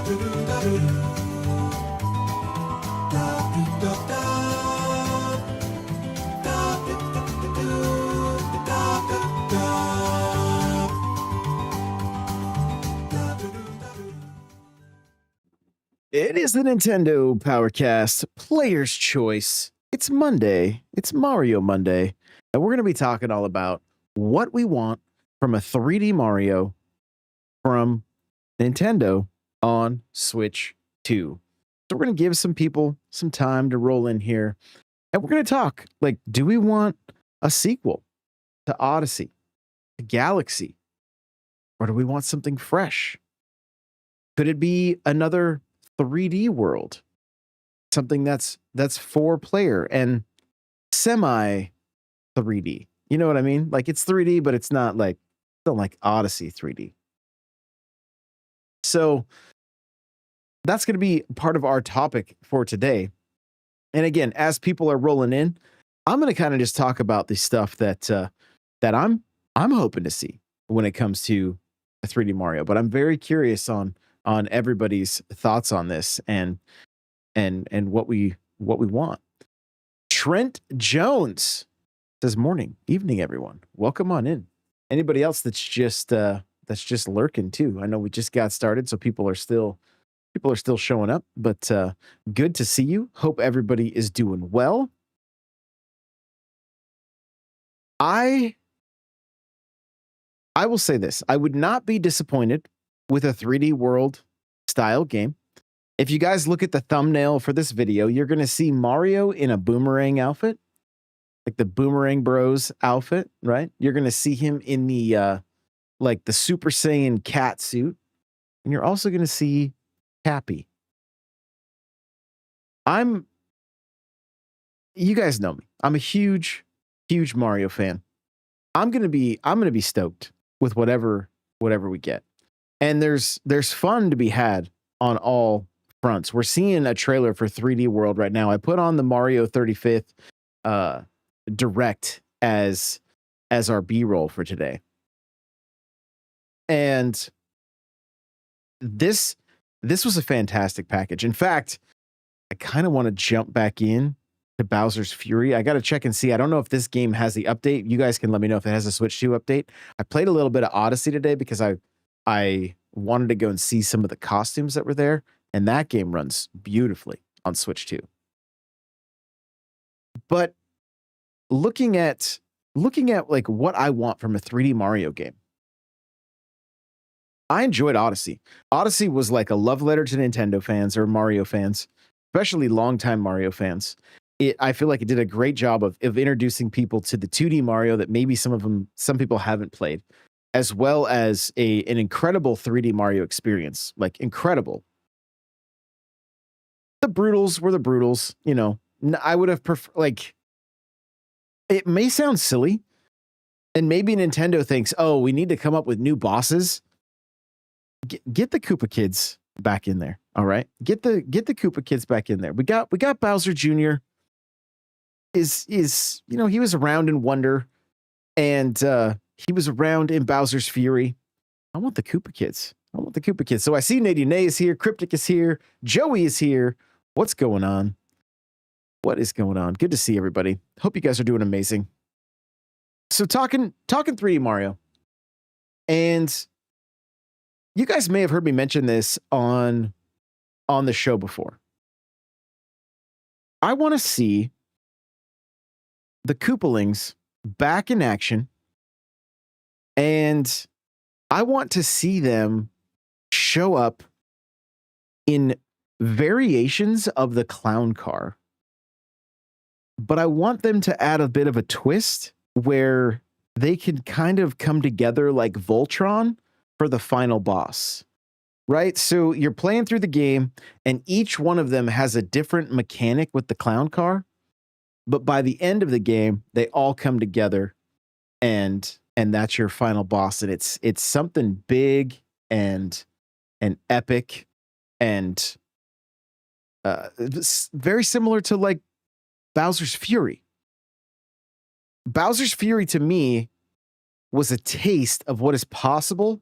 It is the Nintendo Powercast Player's Choice. It's Monday. It's Mario Monday. And we're going to be talking all about what we want from a 3D Mario from Nintendo on Switch 2. So we're going to give some people some time to roll in here. And we're going to talk, like, do we want a sequel to Odyssey, to Galaxy? Or do we want something fresh? Could it be another 3D world, something that's 4-player and semi 3D? You know what I mean? Like, it's 3D, but it's not like Odyssey 3D. So that's going to be part of our topic for today. And again, as people are rolling in, I'm going to kind of just talk about the stuff that I'm hoping to see when it comes to a 3D Mario. But I'm very curious on everybody's thoughts on this and what we want. Trent Jones says, "Morning, evening, everyone. Welcome on in." Anybody else that's just lurking too? I know we just got started, so people are still showing up, but good to see you. Hope everybody is doing well. I will say this: I would not be disappointed with a 3D world style game. If you guys look at the thumbnail for this video, you're going to see Mario in a boomerang outfit, like the Boomerang Bros outfit, right? You're going to see him in the like the Super Saiyan cat suit, and you're also going to see Cappy. You guys know me. I'm a huge Mario fan. I'm going to be stoked with whatever we get. And there's fun to be had on all fronts. We're seeing a trailer for 3D World right now. I put on the Mario 35th Direct as our B-roll for today. And this was a fantastic package. In fact, I kind of want to jump back in to Bowser's Fury. I got to check and see. I don't know if this game has the update. You guys can let me know if it has a Switch 2 update. I played a little bit of Odyssey today because I wanted to go and see some of the costumes that were there, and that game runs beautifully on Switch 2. But looking at like what I want from a 3D Mario game, I enjoyed Odyssey. Odyssey was like a love letter to Nintendo fans or Mario fans, especially longtime Mario fans. I feel like it did a great job of introducing people to the 2D Mario that maybe some people haven't played, as well as an incredible 3D Mario experience. Like, incredible. The Brutals were the Brutals, you know. I would have preferred, like, it may sound silly, and maybe Nintendo thinks, oh, we need to come up with new bosses. Get the Koopa Kids back in there. All right. Get the Koopa Kids back in there. We got Bowser Jr. is, you know, he was around in Wonder, and he was around in Bowser's Fury. I want the Koopa Kids. So I see Nadine is here. Cryptic is here. Joey is here. What's going on? What is going on? Good to see everybody. Hope you guys are doing amazing. So talking 3D Mario, and you guys may have heard me mention this on the show before. I want to see the Koopalings back in action, and I want to see them show up in variations of the clown car. But I want them to add a bit of a twist where they can kind of come together like Voltron for the final boss, right? So you're playing through the game, and each one of them has a different mechanic with the clown car. But by the end of the game, they all come together, and that's your final boss. And it's something big and epic, and very similar to like Bowser's Fury. Bowser's Fury to me was a taste of what is possible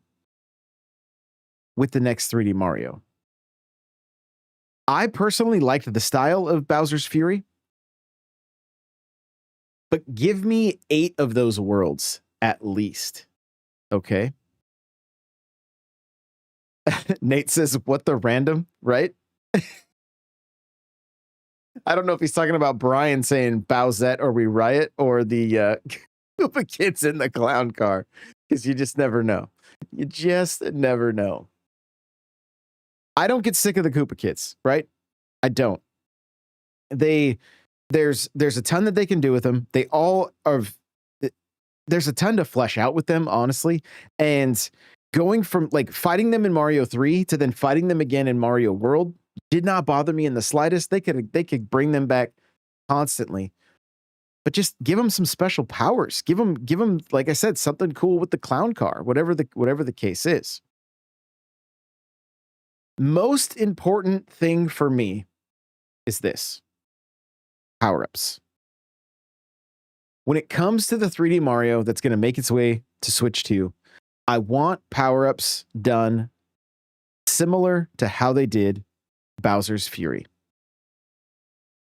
with the next 3D Mario. I personally liked the style of Bowser's Fury, but give me 8 of those worlds at least. Okay. Nate says, what the random, right? I don't know if he's talking about Brian saying Bowsette or we riot or the Koopa kids in the clown car, because you just never know. You just never know. I don't get sick of the Koopa kids, right? I don't. There's a ton that they can do with them. They all are. There's a ton to flesh out with them, honestly. And going from like fighting them in Mario 3 to then fighting them again in Mario World did not bother me in the slightest. They could bring them back constantly, but just give them some special powers. Give them, like I said, something cool with the clown car, whatever the case is. Most important thing for me is this: power-ups. When it comes to the 3D Mario that's going to make its way to Switch 2, I want power-ups done similar to how they did Bowser's Fury.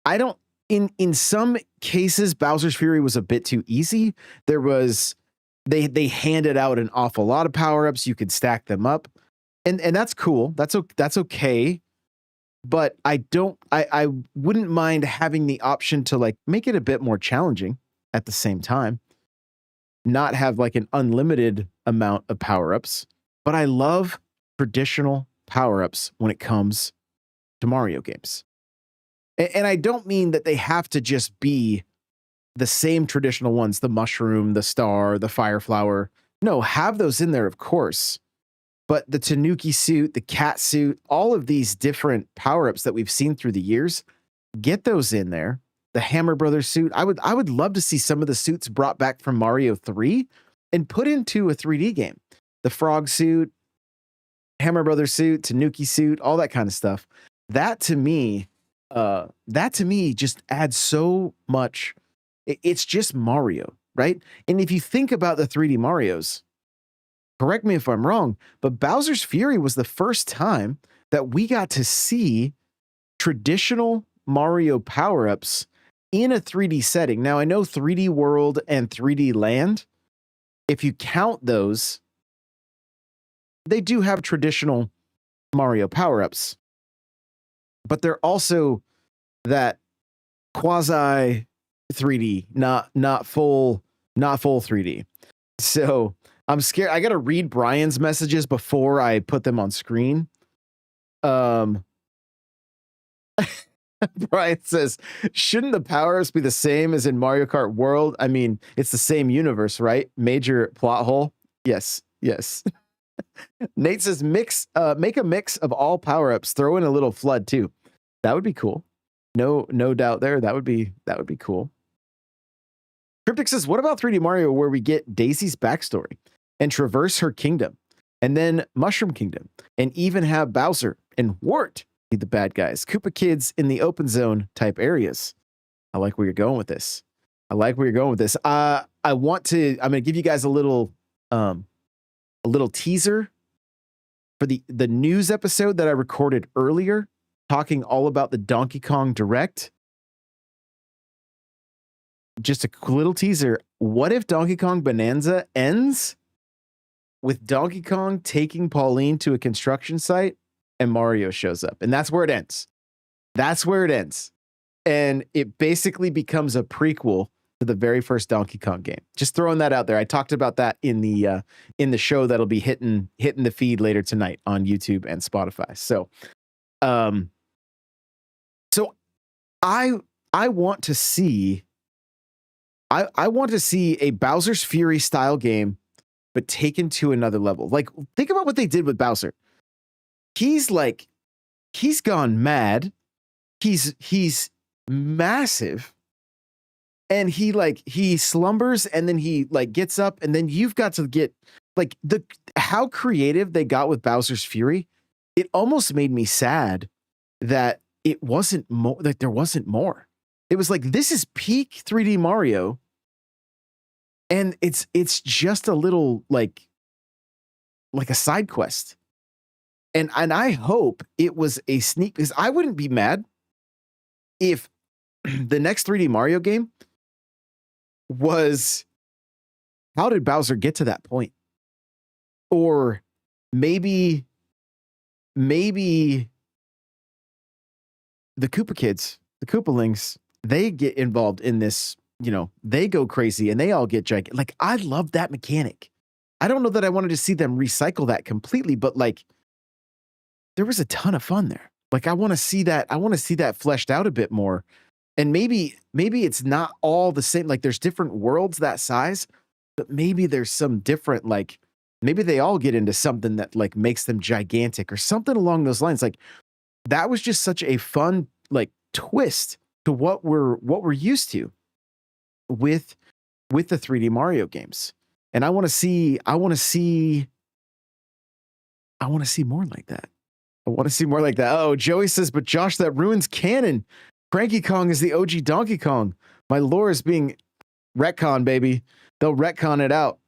I don't, in some cases, Bowser's Fury was a bit too easy. There was, they handed out an awful lot of power-ups. You could stack them up. And that's cool. That's okay. But I wouldn't mind having the option to like make it a bit more challenging at the same time. Not have like an unlimited amount of power-ups, but I love traditional power-ups when it comes to Mario games. And I don't mean that they have to just be the same traditional ones, the mushroom, the star, the fire flower. No, have those in there, of course. But the Tanuki suit, the cat suit, all of these different power-ups that we've seen through the years, get those in there. The Hammer Brothers suit. I would love to see some of the suits brought back from Mario 3 and put into a 3D game. The Frog suit, Hammer Brothers suit, Tanuki suit, all that kind of stuff. That to me just adds so much. It's just Mario, right? And if you think about the 3D Marios, correct me if I'm wrong, but Bowser's Fury was the first time that we got to see traditional Mario power-ups in a 3D setting. Now, I know 3D World and 3D Land, if you count those, they do have traditional Mario power-ups, but they're also that quasi 3D, not full 3D. So I'm scared. I got to read Brian's messages before I put them on screen. Brian says, shouldn't the powers be the same as in Mario Kart World? I mean, it's the same universe, right? Major plot hole. Yes. Nate says, make a mix of all power-ups. Throw in a little flood too. That would be cool. No doubt there. That would be cool. Cryptic says, what about 3D Mario where we get Daisy's backstory and traverse her kingdom and then Mushroom Kingdom and even have Bowser and Wart be the bad guys? Koopa kids in the open zone type areas. I like where you're going with this. I'm going to give you guys a little teaser for the news episode that I recorded earlier, talking all about the Donkey Kong Direct. Just a little teaser. What if Donkey Kong Bonanza ends with Donkey Kong taking Pauline to a construction site and Mario shows up? And that's where it ends. And it basically becomes a prequel to the very first Donkey Kong game. Just throwing that out there. I talked about that in the show that'll be hitting the feed later tonight on YouTube and Spotify. So I want to see a Bowser's Fury style game, but taken to another level. Like, think about what they did with Bowser. He's gone mad. He's massive. And he slumbers and then he gets up, and then you've got to get how creative they got with Bowser's Fury. It almost made me sad that it wasn't more, that there wasn't more. It was like, this is peak 3D Mario. And it's just a little like a side quest. And I hope it was a sneak, because I wouldn't be mad if the next 3D Mario game was, how did Bowser get to that point? Or maybe the Koopa kids, the Koopalings, they get involved in this, they go crazy and they all get gigantic. Like, I love that mechanic. I don't know that I wanted to see them recycle that completely, but like, there was a ton of fun there. Like, I want to see that fleshed out a bit more. And maybe it's not all the same. Like, there's different worlds that size, but maybe there's some different, like, maybe they all get into something that like makes them gigantic or something along those lines. Like, that was just such a fun, like, twist to what we're used to with the 3D Mario games. And I want to see more like that. I want to see more like that. Oh, Joey says, but Josh, that ruins canon. Cranky Kong is the OG Donkey Kong. My lore is being retcon, baby. They'll retcon it out.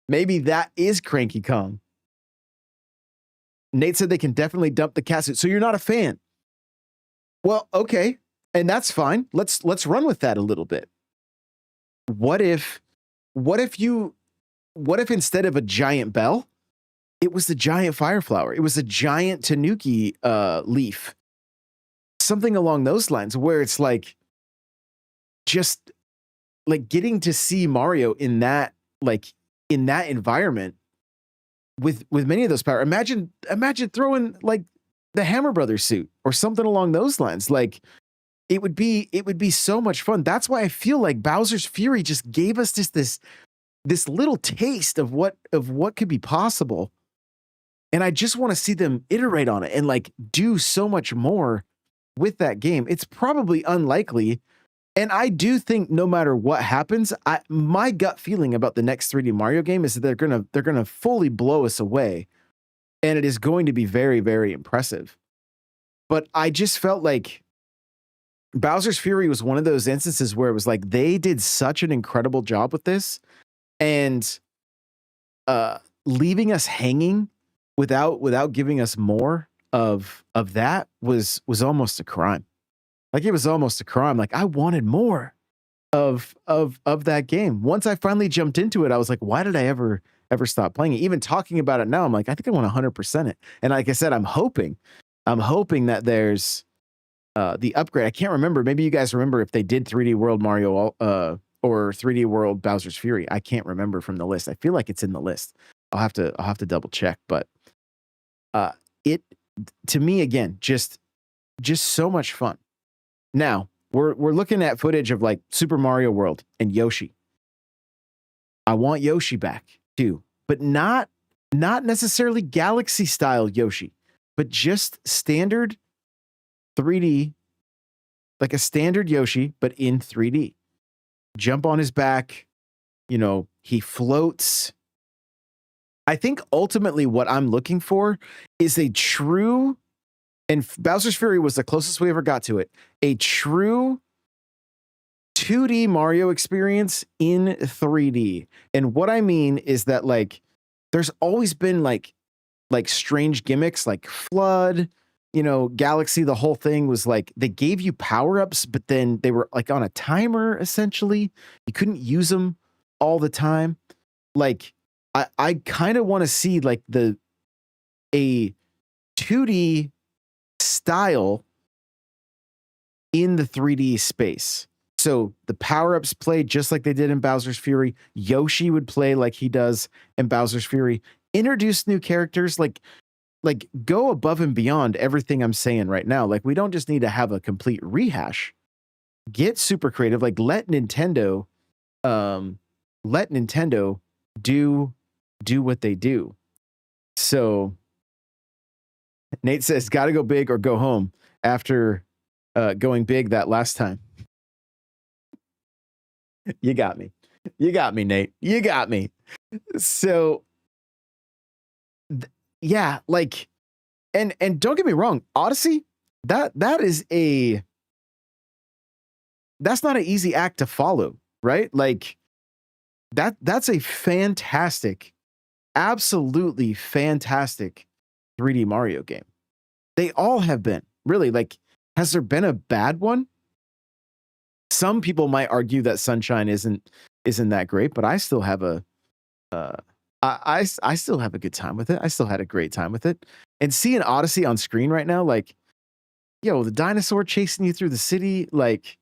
Maybe that is Cranky Kong. Nate said they can definitely dump the cat suit. So you're not a fan. Well, okay. And that's fine. Let's run with that a little bit. What if instead of a giant bell, it was the giant fire flower? It was a giant Tanuki leaf. Something along those lines, where it's like, just like getting to see Mario in that environment with many of those power. Imagine throwing like the Hammer Brothers suit or something along those lines. Like, it would be so much fun. That's why I feel like Bowser's Fury just gave us just this little taste of what could be possible. And I just want to see them iterate on it and like do so much more with that game. It's probably unlikely. And I do think no matter what happens, my gut feeling about the next 3D Mario game is that they're gonna fully blow us away, and it is going to be very, very impressive. But I just felt like Bowser's Fury was one of those instances where it was like they did such an incredible job with this, and leaving us hanging without giving us more of that was almost a crime. Like, it was almost a crime. Like, I wanted more of that game. Once I finally jumped into it, I was like, why did I ever stop playing it? Even talking about it now, I'm like, I think I want 100% it. And like I said, I'm hoping that there's the upgrade. I can't remember. Maybe you guys remember if they did 3D World Mario or 3D World Bowser's Fury. I can't remember from the list. I feel like it's in the list. I'll have to double check. But it, to me, again, just so much fun. Now, we're looking at footage of like Super Mario World and Yoshi. I want Yoshi back too, but not necessarily Galaxy style Yoshi, but just standard 3D, like a standard Yoshi, but in 3D. Jump on his back, he floats. I think ultimately what I'm looking for is a true, and Bowser's Fury was the closest we ever got to it, a true 2D Mario experience in 3D. And what I mean is that, like, there's always been like strange gimmicks like FLUDD, Galaxy. The whole thing was like they gave you power-ups, but then they were like on a timer, essentially. You couldn't use them all the time. Like, I kind of want to see like a 2D style in the 3D space. So the power-ups play just like they did in Bowser's Fury. Yoshi would play like he does in Bowser's Fury. Introduce new characters, like go above and beyond everything I'm saying right now. Like, we don't just need to have a complete rehash. Get super creative. Like, let Nintendo do what they do. So Nate says, gotta go big or go home after going big that last time. You got me. You got me, Nate. You got me. So yeah, like, and don't get me wrong, Odyssey, that's not an easy act to follow, right? Like, that's a fantastic, absolutely fantastic 3D Mario game. They all have been. Really, like, has there been a bad one? Some people might argue that Sunshine isn't that great, but I still have a I still have a good time with it. I still had a great time with it. And seeing Odyssey on screen right now, like, yo, the dinosaur chasing you through the city, like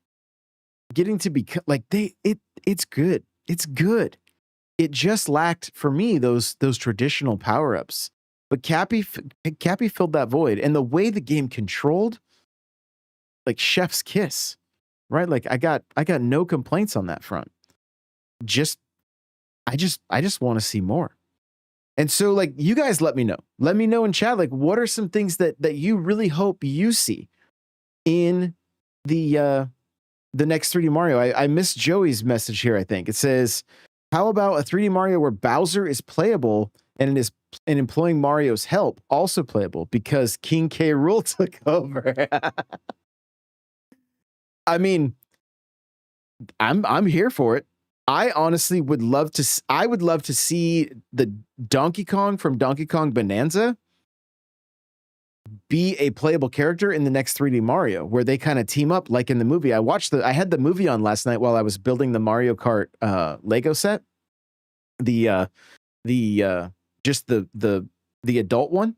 getting to be like it's good. It's good. It just lacked for me those traditional power-ups. But Cappy filled that void. And the way the game controlled, like chef's kiss, right? Like I got no complaints on that front. I just want to see more. And so, like, you guys let me know. Let me know in chat, like, what are some things that you really hope you see in the next 3D Mario? I missed Joey's message here, I think. It says, how about a 3D Mario where Bowser is playable and employing Mario's help also playable because King K. Rool took over? I mean, I'm here for it. I honestly would love to see the Donkey Kong from Donkey Kong Bonanza be a playable character in the next 3D Mario, where they kind of team up like in the movie. I had the movie on last night while I was building the Mario Kart Lego set. Just the adult one.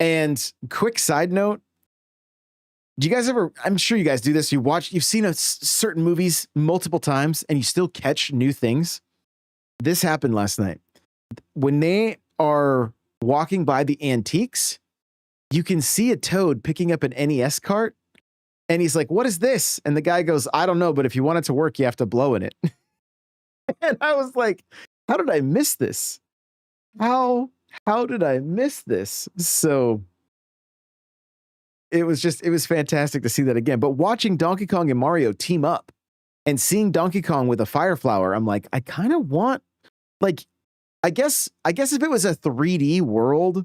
And quick side note, do you guys ever, I'm sure you guys do this, you've seen certain movies multiple times and you still catch new things. This happened last night. When they are walking by the antiques, you can see a Toad picking up an NES cart and he's like, what is this? And the guy goes, I don't know, but if you want it to work, you have to blow in it. And I was like, how did I miss this? How did I miss this? So it was fantastic to see that again. But watching Donkey Kong and Mario team up and seeing Donkey Kong with a fire flower, I'm like, I kind of want, like, I guess if it was a 3D world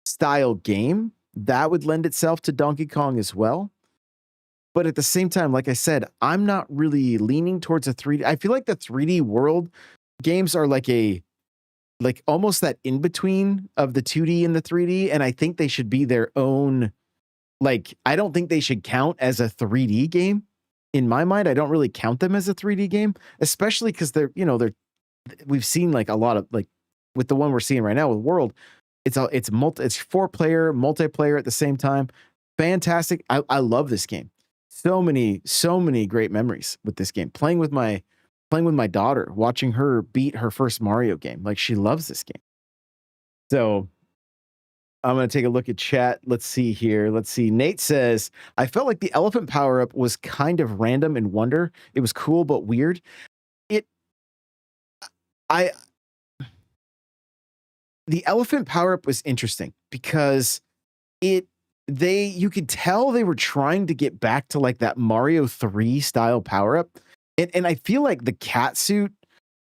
style game, that would lend itself to Donkey Kong as well. But at the same time, like I said, I'm not really leaning towards a 3D. I feel like the 3D world games are like almost that in between of the 2D and the 3D. And I think they should be their own. Like, I don't think they should count as a 3D game. In my mind, I don't really count them as a 3D game, especially because we've seen like a lot of, like, with the one we're seeing right now with World, it's 4-player multiplayer at the same time. Fantastic. I love this game. So many great memories with this game. Playing with my daughter, watching her beat her first Mario game. Like, she loves this game. So I'm going to take a look at chat. Let's see here. Let's see. Nate says, I felt like the elephant power-up was kind of random and wonder. It was cool, but weird. The elephant power-up was interesting because you could tell they were trying to get back to like that Mario 3 style power-up. And I feel like the cat suit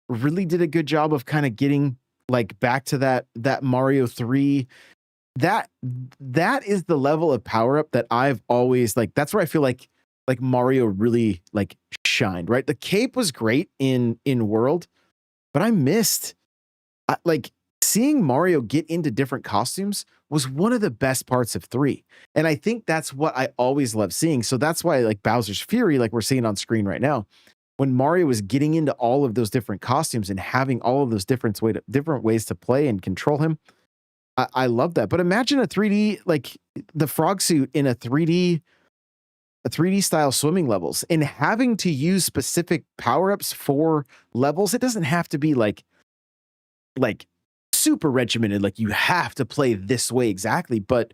really did a good job of kind of getting like back to that Mario 3. That is the level of power up that I've always like. That's where I feel like Mario really like shined, right? The cape was great in World, but I missed like seeing Mario get into different costumes was one of the best parts of 3. And I think that's what I always love seeing. So that's why like Bowser's Fury, like we're seeing on screen right now, when Mario was getting into all of those different costumes and having all of those different ways to play and control him. I love that. But imagine a 3D, like the frog suit in a 3D style swimming levels and having to use specific power-ups for levels. It doesn't have to be like super regimented, like you have to play this way exactly. But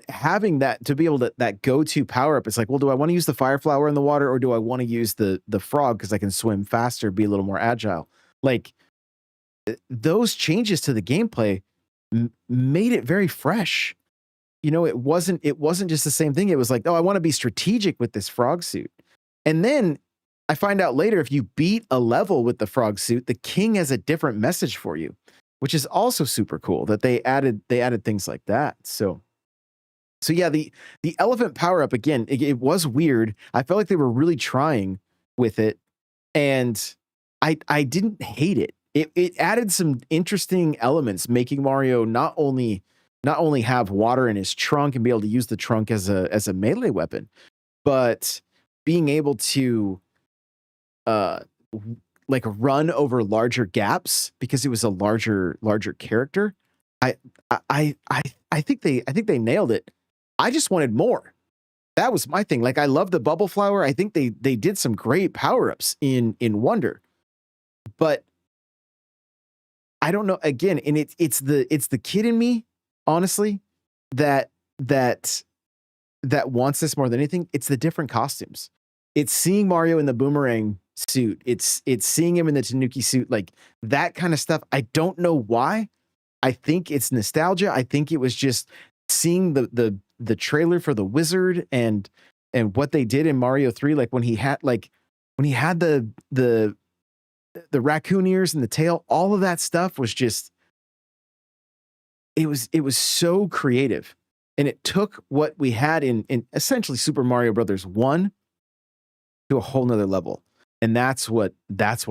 having that to be able to, that go-to power-up, it's like, well, do I want to use the fire flower in the water or do I want to use the frog because I can swim faster, be a little more agile? Like those changes to the gameplay made it very fresh. You know, it wasn't just the same thing. It was like, oh, I want to be strategic with this frog suit. And then I find out later, if you beat a level with the frog suit, the king has a different message for you, which is also super cool that they added things like that. So yeah, the elephant power up again, it was weird. I felt like they were really trying with it, and I didn't hate it. It added some interesting elements, making Mario not only not only have water in his trunk and be able to use the trunk as a melee weapon, but being able to uh like run over larger gaps because it was a larger character. I I think they nailed it. I just wanted more. That was my thing. Like I love the bubble flower. I think they did some great power-ups in Wonder. But I don't know, again, and it's the kid in me, honestly, that wants this more than anything. It's the different costumes. It's seeing Mario in the boomerang suit. It's seeing him in the Tanuki suit, like that kind of stuff. I don't know why. I think it's nostalgia. I think it was just seeing the trailer for the wizard and what they did in Mario 3, like when he had the raccoon ears and the tail, all of that stuff was just it was so creative. And it took what we had in essentially Super Mario Brothers 1 to a whole nother level. And that's why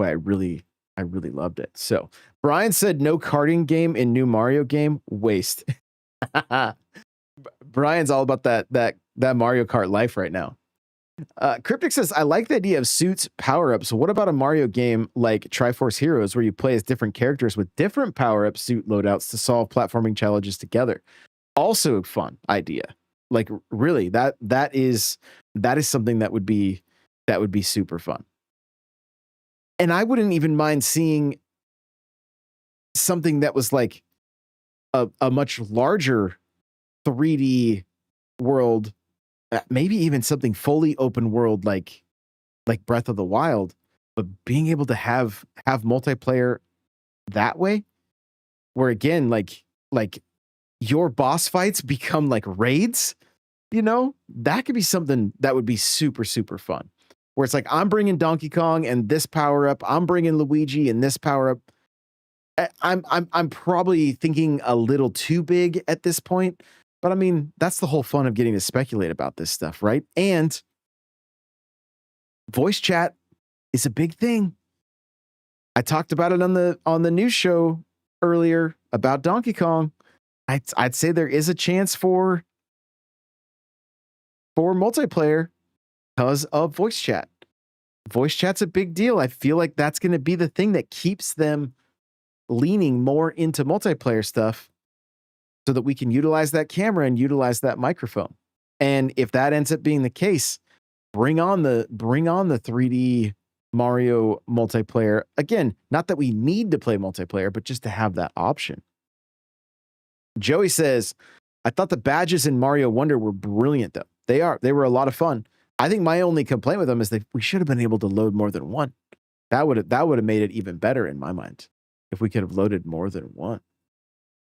I really loved it. So Brian said no karting game in new Mario game, waste. Brian's all about that Mario Kart life right now. Cryptic says, I like the idea of suits power-ups. What about a Mario game like Triforce Heroes where you play as different characters with different power-up suit loadouts to solve platforming challenges together? Also a fun idea. Like really, that is something that would be super fun. And I wouldn't even mind seeing something that was like a much larger 3D world, maybe even something fully open world like Breath of the Wild, but being able to have multiplayer that way, where again, like your boss fights become like raids, that could be something that would be super, super fun. Where it's like, I'm bringing Donkey Kong and this power up, I'm bringing Luigi and this power up. I'm probably thinking a little too big at this point, but I mean, that's the whole fun of getting to speculate about this stuff, right? And voice chat is a big thing. I talked about it on the news show earlier about Donkey Kong. I'd say there is a chance for multiplayer because of voice chat. Voice chat's a big deal. I feel like that's going to be the thing that keeps them leaning more into multiplayer stuff so that we can utilize that camera and utilize that microphone. And if that ends up being the case, bring on the 3D Mario multiplayer. Again, not that we need to play multiplayer, but just to have that option. Joey says, I thought the badges in Mario Wonder were brilliant though. They were a lot of fun. I think my only complaint with them is we should have been able to load more than one. That would have made it even better in my mind if we could have loaded more than one.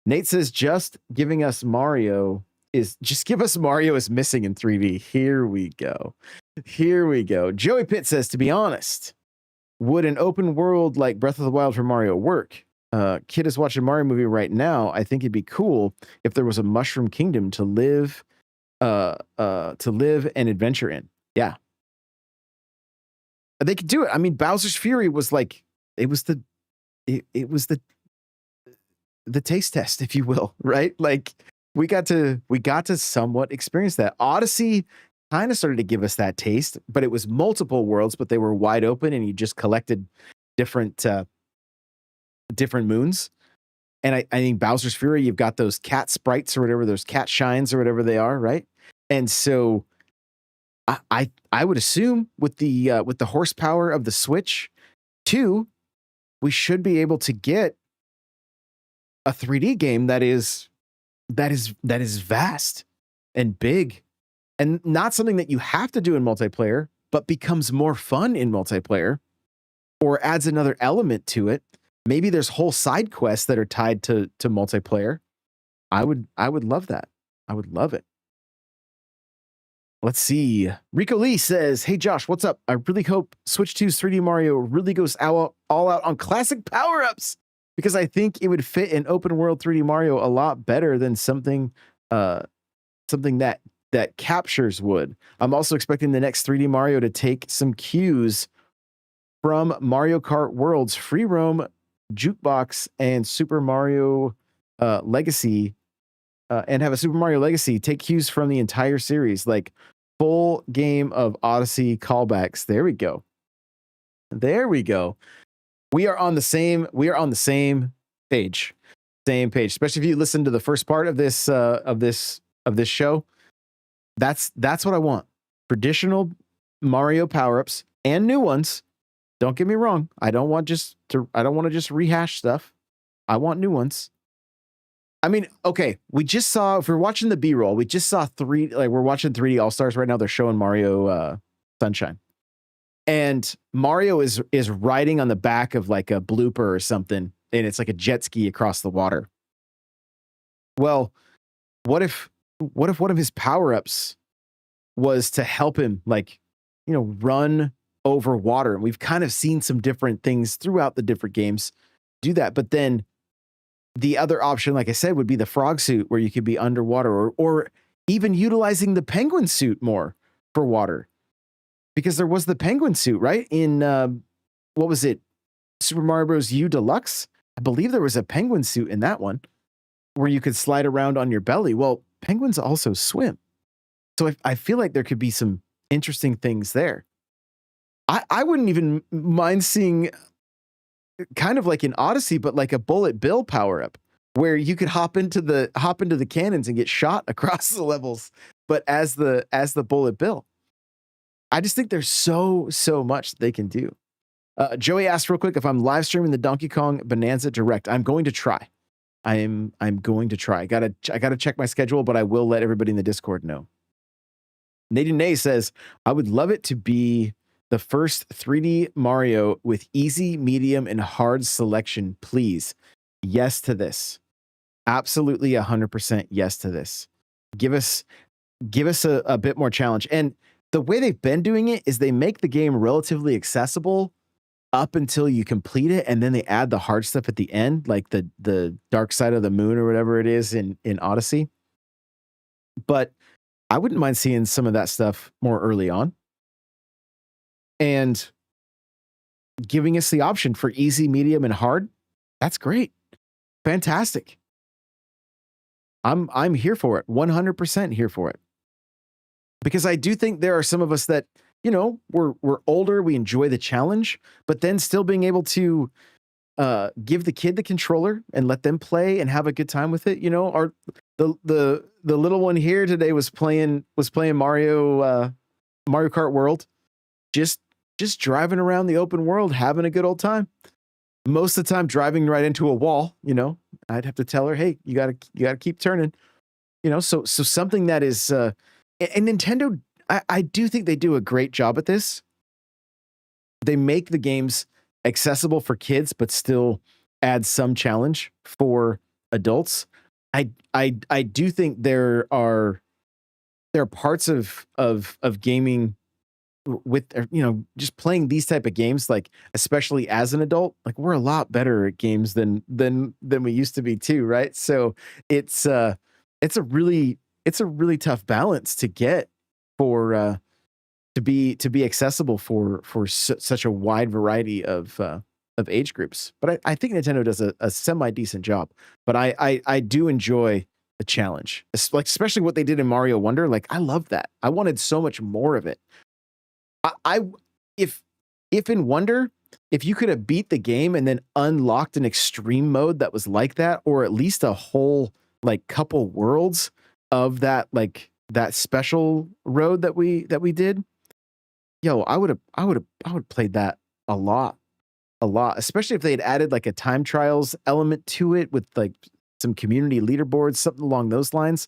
Nate says, just give us Mario is missing in 3D. Here we go. Joey Pitt says, to be honest, would an open world like Breath of the Wild for Mario work? Kid is watching a Mario movie right now. I think it'd be cool if there was a Mushroom Kingdom to live and adventure in. Yeah. They could do it. I mean, Bowser's Fury was like, it was the taste test, if you will, right? Like we got to somewhat experience that. Odyssey kind of started to give us that taste, but it was multiple worlds, but they were wide open and you just collected different moons. And I think Bowser's Fury, you've got those cat sprites or whatever, those cat shines or whatever they are, right? And so I would assume with the horsepower of the Switch 2, we should be able to get a 3D game that is vast and big and not something that you have to do in multiplayer, but becomes more fun in multiplayer or adds another element to it. Maybe there's whole side quests that are tied to multiplayer. I would love that. I would love it. Let's see. Rico Lee says, hey, Josh, what's up? I really hope Switch 2's 3D Mario really goes all out on classic power-ups because I think it would fit in open world 3D Mario a lot better than something that captures would. I'm also expecting the next 3D Mario to take some cues from Mario Kart World's Free Roam, Jukebox, and Super Mario Legacy and have a Super Mario Legacy take cues from the entire series, like full game of Odyssey callbacks. There we go. There we go. We are on the same page. Same page. Especially if you listen to the first part of this show. That's what I want. Traditional Mario power-ups and new ones. Don't get me wrong. I don't want to just rehash stuff. I want new ones. I mean, okay, we just saw, if we're watching the B-roll, we just saw we're watching 3D All-Stars right now. They're showing Mario Sunshine. And Mario is riding on the back of like a blooper or something, and it's like a jet ski across the water. Well, what if one of his power-ups was to help him, like, run over water? And we've kind of seen some different things throughout the different games do that. But then the other option, like I said, would be the frog suit, where you could be underwater, or even utilizing the penguin suit more for water. Because there was the penguin suit, right? In, what was it? Super Mario Bros. U Deluxe? I believe there was a penguin suit in that one where you could slide around on your belly. Well, penguins also swim. So I feel like there could be some interesting things there. I wouldn't even mind seeing kind of like in Odyssey, but like a Bullet Bill power-up where you could hop into the cannons and get shot across the levels, but as the Bullet Bill. I just think there's so much they can do. Joey asked real quick if I'm live streaming the Donkey Kong Bonanza Direct. I'm going to try. I'm going to try. I gotta check my schedule, but I will let everybody in the Discord know. Nadine Nay says, I would love it to be the first 3D Mario with easy, medium, and hard selection, please. Yes to this. Absolutely 100% yes to this. Give us a bit more challenge. And the way they've been doing it is they make the game relatively accessible up until you complete it, and then they add the hard stuff at the end, like the Dark Side of the Moon or whatever it is in Odyssey. But I wouldn't mind seeing some of that stuff more early on, and giving us the option for easy, medium, and hard. That's great. Fantastic. I'm here for it. 100% here for it. Because I do think there are some of us that, we're older, we enjoy the challenge, but then still being able to give the kid the controller and let them play and have a good time with it. The little one here today was playing Mario Kart World, just driving around the open world, having a good old time. Most of the time driving right into a wall. I'd have to tell her, hey, you gotta keep turning. So something that is and Nintendo, I do think they do a great job at this. They make the games accessible for kids, but still add some challenge for adults. I do think there are parts of gaming with, just playing these type of games, like especially as an adult, like we're a lot better at games than we used to be too, right? So it's a really tough balance to get for to be accessible for such a wide variety of age groups. But I think Nintendo does a semi decent job. But I do enjoy the challenge, especially what they did in Mario Wonder. Like, I love that. I wanted so much more of it. If in Wonder, if you could have beat the game and then unlocked an extreme mode that was like that, or at least a whole like couple worlds of that, like that special road that we did, I would have played that a lot, especially if they had added like a time trials element to it with like some community leaderboards, something along those lines.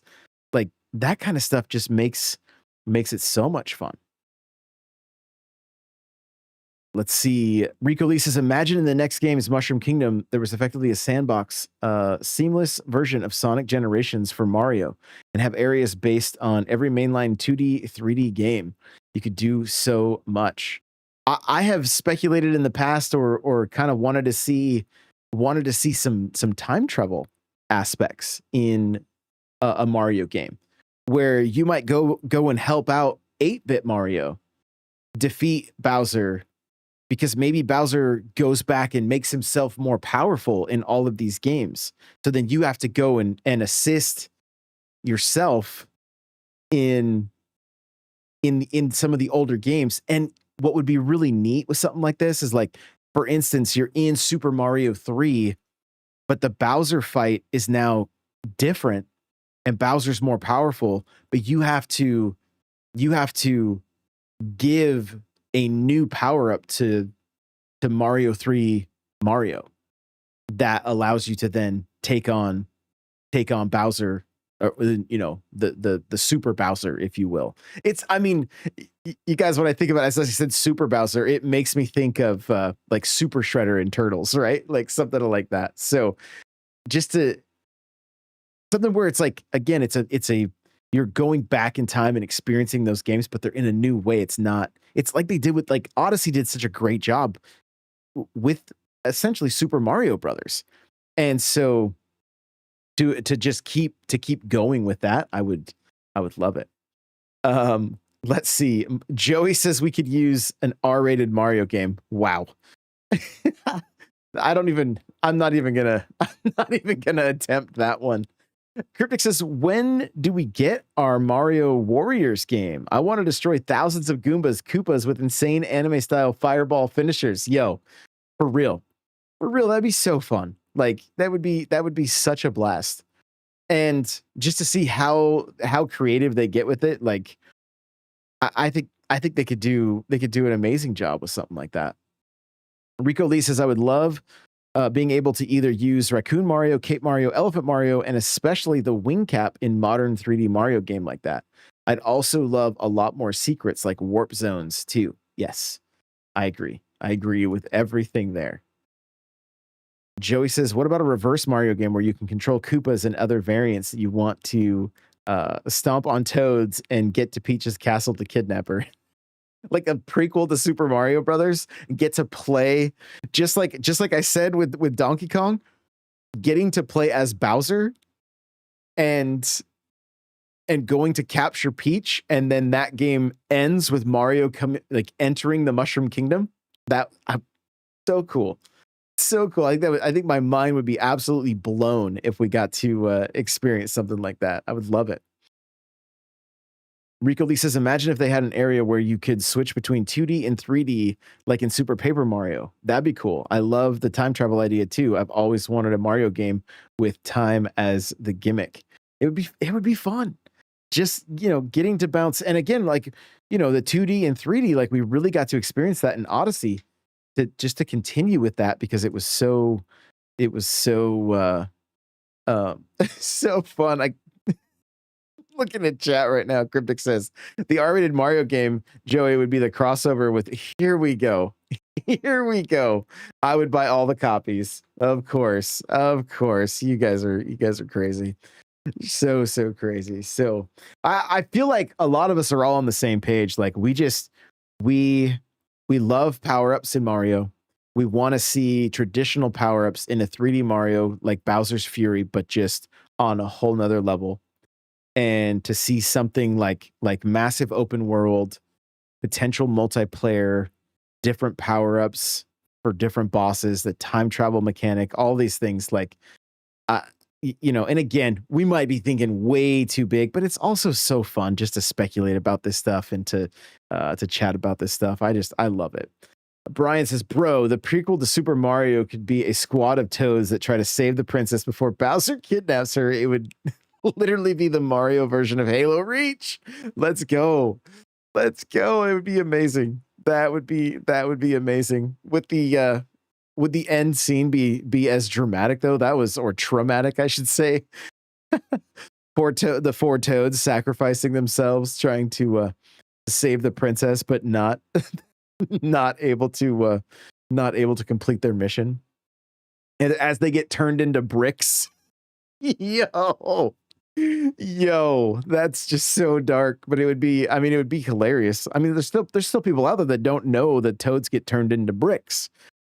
Like that kind of stuff just makes it so much fun. Let's see. Rico Lee says, imagine in the next game's Mushroom Kingdom, there was effectively a sandbox, seamless version of Sonic Generations for Mario, and have areas based on every mainline 2D, 3D game. You could do so much. I have speculated in the past, or kind of wanted to see some time travel aspects in a Mario game, where you might go and help out 8-bit Mario defeat Bowser, because maybe Bowser goes back and makes himself more powerful in all of these games. So then you have to go and assist yourself in some of the older games. And what would be really neat with something like this is, like, for instance, you're in Super Mario 3, but the Bowser fight is now different and Bowser's more powerful, but you have to give a new power up to Mario 3 Mario that allows you to then take on Bowser, or, the Super Bowser, if you will. It's, I mean, you guys, when I think about it, as I said, Super Bowser, it makes me think of like Super Shredder and Turtles, right? Like something like that. So just something where it's like, again, it's a you're going back in time and experiencing those games, but they're in a new way. It's like they did with, like, Odyssey did such a great job with essentially Super Mario Brothers. And so to just keep going with that, I would love it. Let's see. Joey says we could use an R-rated Mario game. Wow. I'm not even gonna attempt that one. Cryptic says, when do we get our Mario Warriors game? I want to destroy thousands of Koopas with insane anime style fireball finishers. Yo, for real, that'd be so fun. Like, that would be such a blast. And just to see how creative they get with it, like, I think they could do an amazing job with something like that. Rico Lee says, I would love being able to either use Raccoon Mario, Cape Mario, Elephant Mario, and especially the wing cap in modern 3D Mario game like that. I'd also love a lot more secrets like warp zones too. Yes, I agree. I agree with everything there. Joey says, what about a reverse Mario game where you can control Koopas and other variants that you want to stomp on Toads and get to Peach's castle to kidnap her? Like a prequel to Super Mario Brothers, get to play just like I said with Donkey Kong, getting to play as Bowser and going to capture Peach, and then that game ends with Mario entering the Mushroom Kingdom. That, so cool. So cool. I think my mind would be absolutely blown if we got to experience something like that. I would love it. Rico Lee says, imagine if they had an area where you could switch between 2D and 3D, like in Super Paper Mario. That'd be cool. I love the time travel idea too. I've always wanted a Mario game with time as the gimmick. It would be fun. Just, getting to bounce. And again, like, the 2D and 3D, like, we really got to experience that in Odyssey, to continue with that, because it was so so fun. Looking at chat right now, Cryptic says the R-rated Mario game, Joey, would be the crossover with Here We Go. Here We Go. I would buy all the copies. Of course. You guys are crazy. So crazy. So I feel like a lot of us are all on the same page. Like, we love power-ups in Mario. We want to see traditional power-ups in a 3D Mario like Bowser's Fury, but just on a whole nother level. And to see something like massive open world, potential multiplayer, different power-ups for different bosses, the time travel mechanic, all these things, like, and again, we might be thinking way too big, but it's also so fun just to speculate about this stuff and to chat about this stuff. I love it. Brian says, bro, the prequel to Super Mario could be a squad of Toads that try to save the princess before Bowser kidnaps her. It would literally be the Mario version of Halo Reach. Let's go. It would be amazing. That would be amazing. Would the end scene be as dramatic though? Or traumatic, I should say. The four Toads sacrificing themselves trying to save the princess, but not able to complete their mission. And as they get turned into bricks. Yo, that's just so dark, but it would be hilarious. I mean, there's still people out there that don't know that Toads get turned into bricks.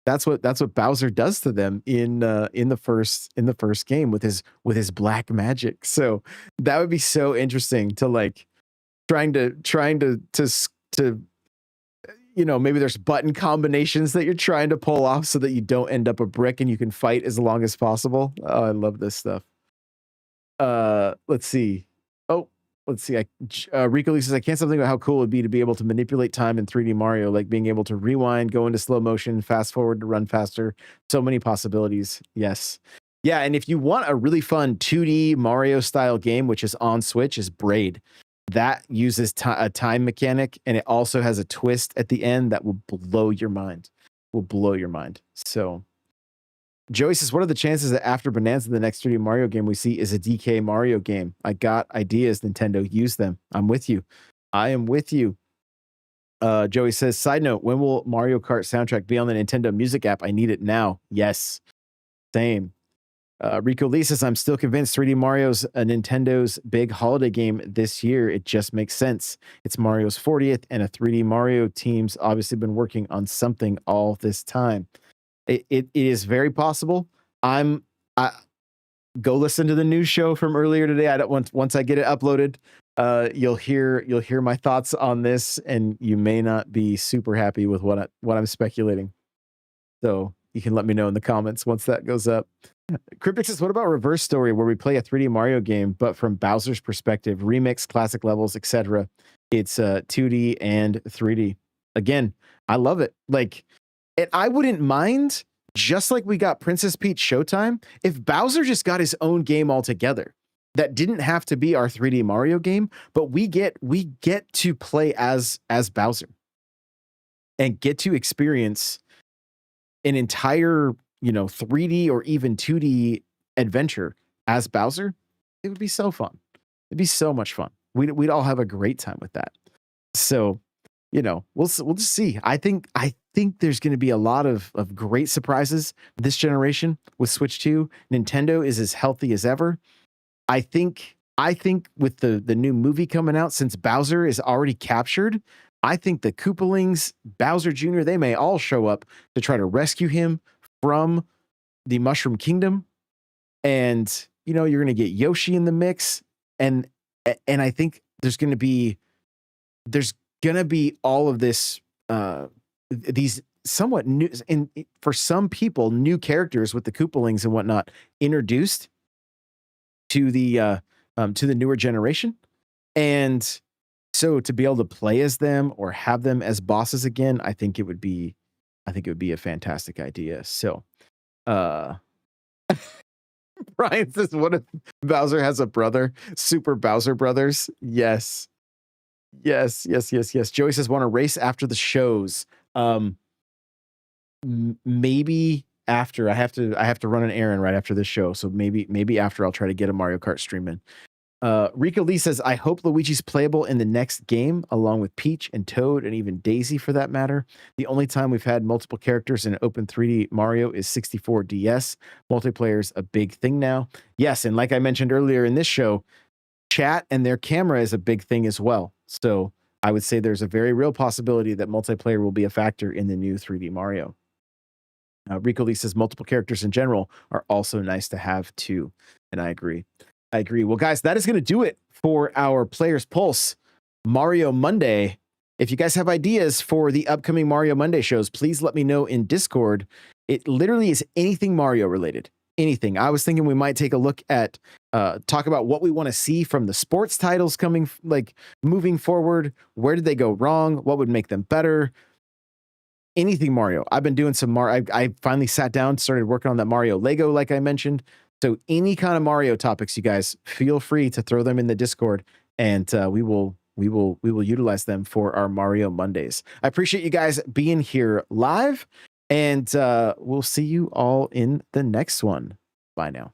That's what Bowser does to them in the first game with his black magic. So that would be so interesting to, like, trying to maybe there's button combinations that you're trying to pull off so that you don't end up a brick and you can fight as long as possible. Oh, I love this stuff. Let's see. let's see. Rico Lee says, I can't stop thinking about how cool it would be to be able to manipulate time in 3D Mario, like being able to rewind, go into slow motion, fast forward to run faster. So many possibilities. Yes. Yeah. And if you want a really fun 2D Mario style game, which is on Switch, is Braid. That uses a time mechanic, and it also has a twist at the end that will blow your mind. So Joey says, what are the chances that after Bonanza, the next 3D Mario game we see is a DK Mario game? I got ideas, Nintendo. Use them. I'm with you. I am with you. Joey says, side note, when will Mario Kart soundtrack be on the Nintendo Music app? I need it now. Yes. Same. Rico Lee says, I'm still convinced 3D Mario's Nintendo's big holiday game this year. It just makes sense. It's Mario's 40th, and a 3D Mario team's obviously been working on something all this time. It is very possible. I go listen to the news show from earlier today. I don't once I get it uploaded, you'll hear my thoughts on this, and you may not be super happy with what I'm speculating. So you can let me know in the comments once that goes up. Cryptic says, what about Reverse Story, where we play a 3D Mario game, but from Bowser's perspective, remix, classic levels, etc. It's 2D and 3D. Again, I love it. Like, and I wouldn't mind, just like we got Princess Peach Showtime, if Bowser just got his own game altogether that didn't have to be our 3D Mario game, but we get to play as Bowser and get to experience an entire 3D or even 2D adventure as Bowser. It would be so fun. It'd be so much fun. We'd all have a great time with that. So, we'll just see. I think there's going to be a lot of great surprises this generation with Switch 2. Nintendo is as healthy as ever. I think with the new movie coming out, since Bowser is already captured, I think the Koopalings, Bowser Jr., they may all show up to try to rescue him from the Mushroom Kingdom. And, you're going to get Yoshi in the mix. And I think there's going to be all of this, these somewhat new, and for some people, new characters with the Koopalings and whatnot introduced to the newer generation. And so to be able to play as them or have them as bosses again, I think it would be a fantastic idea. So, Brian says, what if Bowser has a brother? Super Bowser Brothers? Yes. Joey says, want to race after the shows? Maybe after. I have to run an errand right after this show. So maybe after I'll try to get a Mario Kart stream in. Rico Lee says, I hope Luigi's playable in the next game, along with Peach and Toad and even Daisy for that matter. The only time we've had multiple characters in open 3D Mario is 64 DS. Multiplayer's a big thing now. Yes, and like I mentioned earlier in this show, chat and their camera is a big thing as well. So I would say there's a very real possibility that multiplayer will be a factor in the new 3D Mario. Rico Lee says multiple characters in general are also nice to have too. And I agree. Well, guys, that is going to do it for our Players Pulse Mario Monday. If you guys have ideas for the upcoming Mario Monday shows, please let me know in Discord. It literally is anything Mario related. Anything. I was thinking we might take a look at, talk about what we want to see from the sports titles coming, like moving forward. Where did they go wrong? What would make them better? Anything Mario. I've been doing some I finally sat down, started working on that Mario Lego, like I mentioned. So any kind of Mario topics, you guys feel free to throw them in the Discord, and we will utilize them for our Mario Mondays. I appreciate you guys being here live, and we'll see you all in the next one. Bye now.